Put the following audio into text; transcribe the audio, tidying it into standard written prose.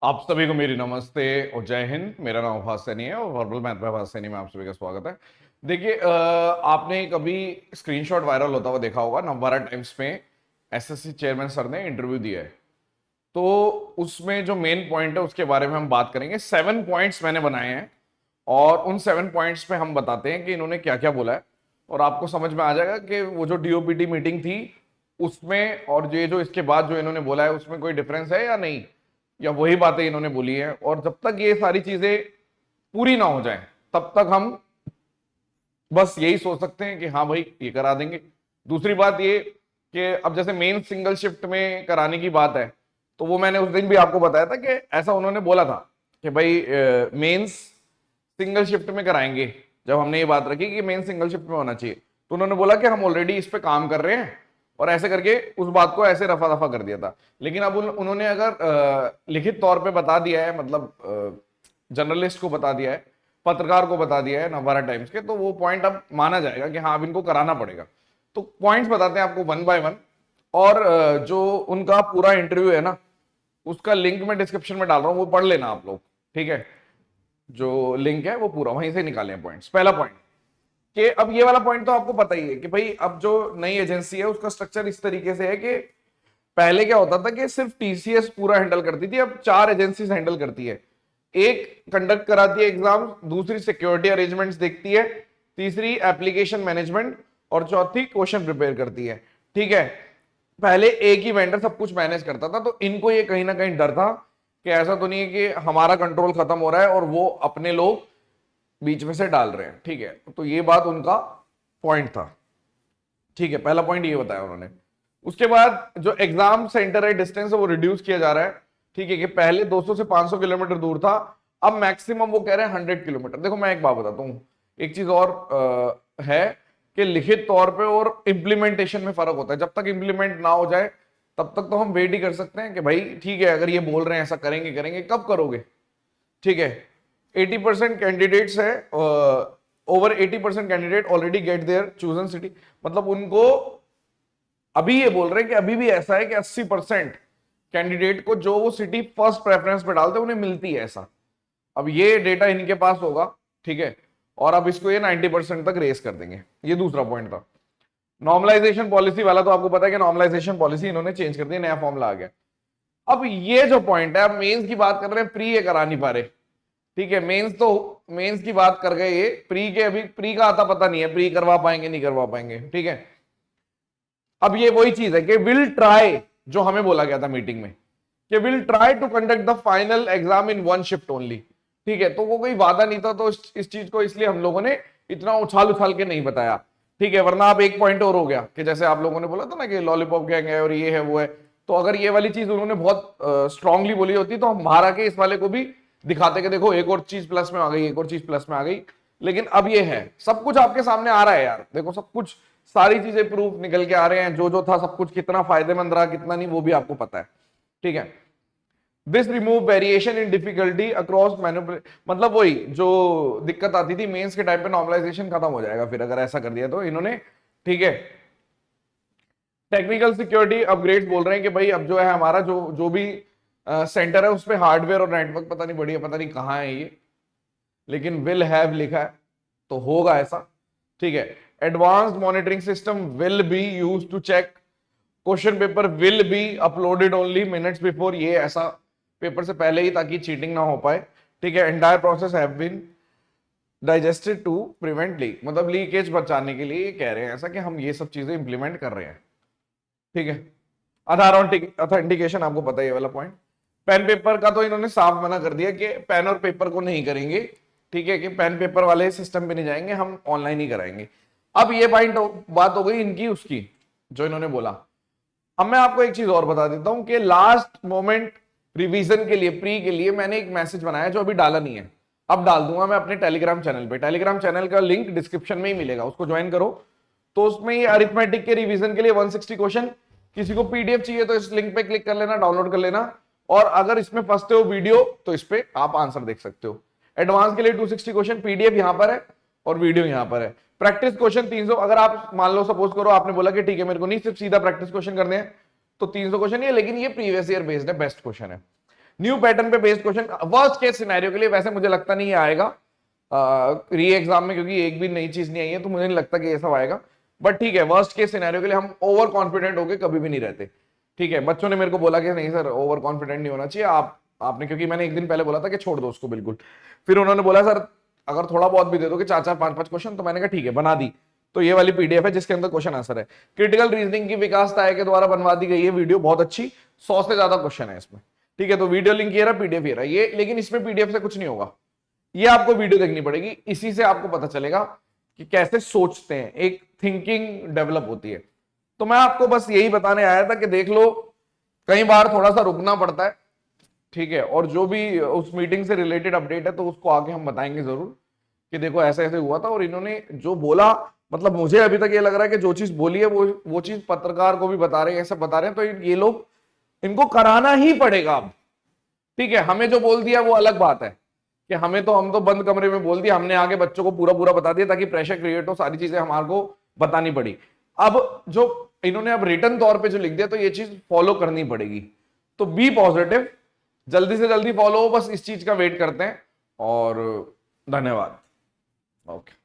आप सभी को मेरी नमस्ते और जय हिंद। मेरा नाम अभास सैनी है और वर्बल मैथ में अभास सैनी में आप सभी का स्वागत है। देखिए, आपने कभी स्क्रीनशॉट वायरल होता हुआ देखा होगा, नवभारत टाइम्स में एसएससी चेयरमैन सर ने इंटरव्यू दिया है। तो उसमें जो मेन पॉइंट है उसके बारे में हम बात करेंगे। 7 पॉइंट्स मैंने बनाए हैं और उन 7 पॉइंट्स पे हम बताते हैं कि इन्होंने क्या क्या बोला है, और आपको समझ में आ जाएगा कि वो जो डीओपीटी मीटिंग थी उसमें और ये जो इसके बाद जो इन्होंने बोला है उसमें कोई डिफरेंस है या नहीं, या वही बातें इन्होंने बोली है। और जब तक ये सारी चीजें पूरी ना हो जाए तब तक हम बस यही सोच सकते हैं कि हाँ भाई ये करा देंगे। दूसरी बात ये कि अब जैसे मेन सिंगल शिफ्ट में कराने की बात है, तो वो मैंने उस दिन भी आपको बताया था कि ऐसा उन्होंने बोला था कि भाई मेंस सिंगल शिफ्ट में कराएंगे। जब हमने ये बात रखी कि मेन सिंगल शिफ्ट में होना चाहिए, तो उन्होंने बोला कि हम ऑलरेडी इस पे काम कर रहे हैं, और ऐसे करके उस बात को ऐसे रफा दफा कर दिया था। लेकिन अब उन्होंने अगर लिखित तौर पे बता दिया है, मतलब जर्नलिस्ट को बता दिया है, पत्रकार को बता दिया है नवभारत टाइम्स के, तो वो पॉइंट अब माना जाएगा कि हाँ अब इनको कराना पड़ेगा। तो पॉइंट्स बताते हैं आपको वन बाय वन। और जो उनका पूरा इंटरव्यू है ना, उसका लिंक मैं डिस्क्रिप्शन में डाल रहा हूं, वो पढ़ लेना आप लोग, ठीक है। जो लिंक है वो पूरा वहीं से निकाले पॉइंट्स। पहला पॉइंट कि अब ये वाला पॉइंट तो आपको पता ही है कि भाई अब जो नई एजेंसी है उसका स्ट्रक्चर इस तरीके से है कि पहले क्या होता था कि सिर्फ टीसीएस पूरा हैंडल करती थी, अब 4 एजेंसीज हैंडल करती है। एक कंडक्ट कराती है एग्जाम, दूसरी सिक्योरिटी अरेंजमेंट्स देखती है, तीसरी एप्लीकेशन मैनेजमेंट, और चौथी क्वेश्चन प्रिपेयर करती है, ठीक है। पहले एक ही वेंडर सब कुछ मैनेज करता था, तो इनको ये कहीं ना कहीं डर था कि ऐसा तो नहीं है कि हमारा कंट्रोल खत्म हो रहा है और वो अपने लोग बीच में से डाल रहे हैं, ठीक है। तो ये बात उनका पॉइंट था, ठीक है। पहला पॉइंट ये बताया उन्होंने। उसके बाद जो एग्जाम सेंटर है डिस्टेंस है वो रिड्यूस किया जा रहा है, ठीक है। कि पहले 200 से 500 किलोमीटर दूर था, अब मैक्सिमम वो कह रहे हैं 100 किलोमीटर। देखो मैं एक बात बताता हूँ, एक चीज और है कि लिखित तौर पे और इम्प्लीमेंटेशन में फर्क होता है। जब तक इम्प्लीमेंट ना हो जाए तब तक तो हम वेट ही कर सकते हैं कि भाई ठीक है, अगर ये बोल रहे हैं ऐसा करेंगे करेंगे, कब करोगे, ठीक है। 80% कैंडिडेट्स है, over 80% candidate already get their chosen city. मतलब उनको अभी ये बोल रहे हैं कि अभी भी ऐसा है कि 80% कैंडिडेट को जो वो सिटी फर्स्ट प्रेफरेंस पे डालते हैं उन्हें मिलती है ऐसा। अब ये डेटा इनके पास होगा, ठीक है। और अब इसको ये 90% तक रेस कर देंगे। ये दूसरा पॉइंट था। नॉर्मलाइजेशन पॉलिसी वाला तो आपको पता है कि नॉर्मलाइजेशन पॉलिसी इन्होंने चेंज कर दी, नया फॉर्मूला आ गया। अब ये जो पॉइंट है, अब मेंस की बात कर रहे हैं, प्री ये करा नहीं पा रहे, ठीक है। मेंस तो मेंस की बात कर गए, ये प्री के अभी प्री का आता पता नहीं है, प्री करवा पाएंगे नहीं करवा पाएंगे, ठीक है। अब ये वही चीज है कि विल ट्राई, जो हमें बोला गया था मीटिंग में कि will try to conduct the final exam in one shift only, ठीक है। तो वो कोई वादा नहीं था, तो इस चीज को इसलिए हम लोगों ने इतना उछाल उछाल के नहीं बताया, ठीक है। वरना आप एक पॉइंट और हो गया कि जैसे आप लोगों ने बोला था ना कि लॉलीपॉप गैंग है और ये है वो है, तो अगर ये वाली चीज उन्होंने बहुत स्ट्रांगली बोली होती तो हम बाहर आके इस वाले को भी दिखाते कि देखो एक और चीज प्लस में आ गई, एक और चीज प्लस में आ गई। लेकिन अब ये है, सब कुछ आपके सामने आ रहा है यार, देखो सब कुछ, सारी चीजें प्रूफ निकल के आ रहे हैं, जो जो था सब कुछ, कितना फायदेमंद रहा कितना नहीं वो भी आपको पता है, ठीक है। This remove variation in difficulty across manipulate, मतलब वही जो दिक्कत आती थी मेंस के टाइम पे, नॉर्मलाइजेशन खत्म हो जाएगा फिर अगर ऐसा कर दिया तो इन्होंने, ठीक है। टेक्निकल सिक्योरिटी अपग्रेड बोल रहे हैं कि भाई अब जो है हमारा जो जो भी सेंटर है उस पर हार्डवेयर और नेटवर्क पता नहीं बढ़िया, पता नहीं कहाँ है ये, लेकिन विल हैव लिखा है तो होगा ऐसा, ठीक है। Advanced monitoring system will be use to check question paper will be uploaded only minutes before, ये ऐसा पेपर से पहले ही, ताकि चीटिंग ना हो पाए, ठीक है। Entire process have been digested to prevent leak, मतलब लीकेज बचाने के लिए कह रहे हैं ऐसा कि हम ये सब चीजें इंप्लीमेंट कर रहे हैं, ठीक है। आधार ऑथेंटिकेशन आपको पता है ये वाला पॉइंट। पेन पेपर का तो इन्होंने साफ मना कर दिया कि पेन और पेपर को नहीं करेंगे, ठीक है, कि पेन पेपर वाले सिस्टम पे नहीं जाएंगे, हम ऑनलाइन ही कराएंगे। अब ये पॉइंट बात हो गई इनकी उसकी जो इन्होंने बोला। अब मैं आपको एक चीज और बता देता हूं कि लास्ट मोमेंट रिवीजन के लिए, प्री के लिए, मैंने एक मैसेज बनाया जो अभी डाला नहीं है, अब डाल दूंगा मैं अपने टेलीग्राम चैनल पे। टेलीग्राम चैनल का लिंक डिस्क्रिप्शन में ही मिलेगा, उसको ज्वाइन करो। तो उसमें ये अरिथमेटिक के रिवीजन के लिए 160 क्वेश्चन, किसी को पीडीएफ चाहिए तो इस लिंक पे क्लिक कर लेना, डाउनलोड कर लेना। और अगर इसमें फंसते हो वीडियो तो इस पे आप आंसर देख सकते हो। एडवांस के लिए 260 क्वेश्चन, पीडीएफ यहां पर है और वीडियो यहां पर है। प्रैक्टिस क्वेश्चन 300, अगर आप मान लो सपोज करो आपने बोला कि ठीक है मेरे को नहीं सिर्फ सीधा प्रैक्टिस क्वेश्चन करने हैं, तो 300 क्वेश्चन ये, लेकिन ये प्रीवियस ईयर बेस्ड है, बेस्ट क्वेश्चन है। न्यू पैटर्न पे based question worst case scenario के लिए वैसे मुझे लगता नहीं आएगा री एग्जाम में, क्योंकि एक भी नई चीज नहीं आई है, तो मुझे नहीं लगता कि ये सब आएगा। बट ठीक है, वर्स्ट केस सिनेरियो के लिए हम ओवर कॉन्फिडेंट होके कभी भी नहीं रहते। ठीक है, बच्चों ने मेरे को बोला कि नहीं सर ओवर कॉन्फिडेंट नहीं होना चाहिए आपने, क्योंकि मैंने एक दिन पहले बोला था कि छोड़ दो उसको बिल्कुल। फिर उन्होंने बोला सर अगर थोड़ा बहुत भी दे दोगे 4-4 5-5 क्वेश्चन, तो मैंने कहा ठीक है बना दी। तो ये वाली पीडीएफ है जिसके अंदर क्वेश्चन आंसर है। क्रिटिकल रीजनिंग की विकास ताये के द्वारा बनवा दी गई है वीडियो, बहुत अच्छी, 100 से ज्यादा क्वेश्चन है इसमें। ठीक है, तो वीडियो लिंक ये रहा, पीडीएफ ये रहा ये, लेकिन इसमें पीडीएफ से कुछ नहीं होगा, ये आपको वीडियो देखनी पड़ेगी, इसी से आपको पता चलेगा कि कैसे सोचते हैं, एक थिंकिंग डेवलप होती है। तो मैं आपको बस यही बताने आया था कि देख लो, कई बार थोड़ा सा रुकना पड़ता है। ठीक है, और जो भी उस मीटिंग से रिलेटेड अपडेट है तो उसको आगे हम बताएंगे जरूर कि देखो ऐसे ऐसे हुआ था, और इन्होंने जो बोला, मतलब मुझे अभी तक ये लग रहा है कि जो चीज बोली है वो चीज पत्रकार को भी बता रहे हैं, ऐसा बता रहे हैं, तो ये लोग, इनको कराना ही पड़ेगा अब। ठीक है, हमें जो बोल दिया वो अलग बात है कि हम तो बंद कमरे में बोल दिया, हमने आगे बच्चों को पूरा पूरा बता दिया ताकि प्रेशर क्रिएट हो, सारी चीजें हमारे को बतानी पड़ी। अब जो इन्होंने अब रिटर्न तौर पे जो लिख दिया, तो ये चीज फॉलो करनी पड़ेगी। तो बी पॉजिटिव, जल्दी से जल्दी फॉलो हो, बस इस चीज का वेट करते हैं। और धन्यवाद। ओके।